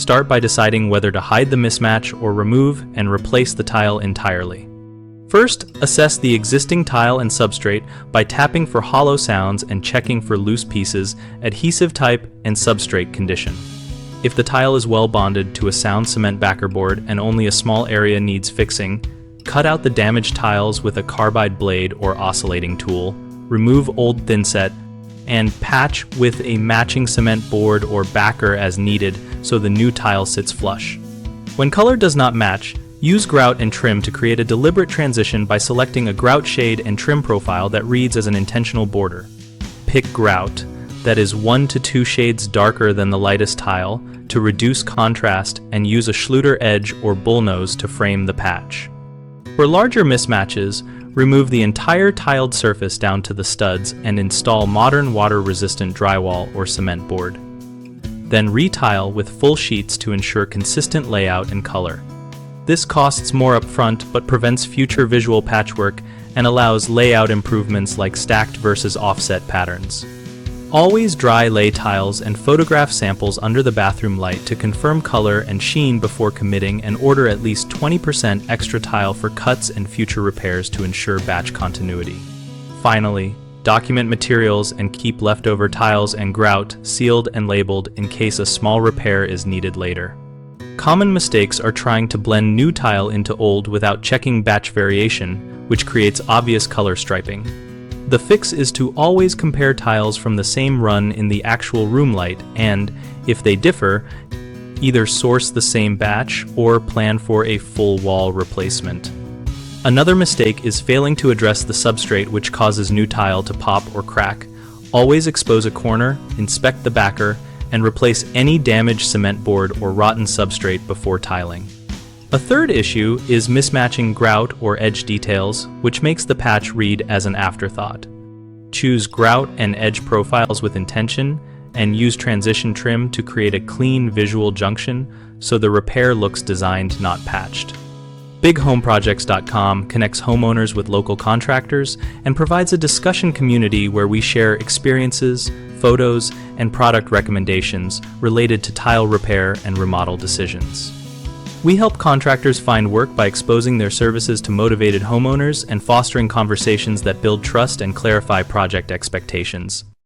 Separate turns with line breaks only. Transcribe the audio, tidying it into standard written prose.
start by deciding whether to hide the mismatch or remove and replace the tile entirely. First, assess the existing tile and substrate by tapping for hollow sounds and checking for loose pieces, adhesive type, and substrate condition. If the tile is well bonded to a sound cement backer board and only a small area needs fixing, cut out the damaged tiles with a carbide blade or oscillating tool, remove old thinset, and patch with a matching cement board or backer as needed so the new tile sits flush. When color does not match, use grout and trim to create a deliberate transition by selecting a grout shade and trim profile that reads as an intentional border. Pick grout that is 1 to 2 shades darker than the lightest tile to reduce contrast, and use a Schluter edge or bullnose to frame the patch. For larger mismatches, remove the entire tiled surface down to the studs and install modern water-resistant drywall or cement board. Then retile with full sheets to ensure consistent layout and color. This costs more upfront but prevents future visual patchwork and allows layout improvements like stacked versus offset patterns. Always dry lay tiles and photograph samples under the bathroom light to confirm color and sheen before committing, and order at least 20% extra tile for cuts and future repairs to ensure batch continuity. Finally, document materials and keep leftover tiles and grout sealed and labeled in case a small repair is needed later. Common mistakes are trying to blend new tile into old without checking batch variation, which creates obvious color striping. The fix is to always compare tiles from the same run in the actual room light and, if they differ, either source the same batch or plan for a full wall replacement. Another mistake is failing to address the substrate, which causes new tile to pop or crack. Always expose a corner, inspect the backer, and replace any damaged cement board or rotten substrate before tiling. A third issue is mismatching grout or edge details, which makes the patch read as an afterthought. Choose grout and edge profiles with intention, and use transition trim to create a clean visual junction so the repair looks designed, not patched. BigHomeProjects.com connects homeowners with local contractors and provides a discussion community where we share experiences, photos, and product recommendations related to tile repair and remodel decisions. We help contractors find work by exposing their services to motivated homeowners and fostering conversations that build trust and clarify project expectations.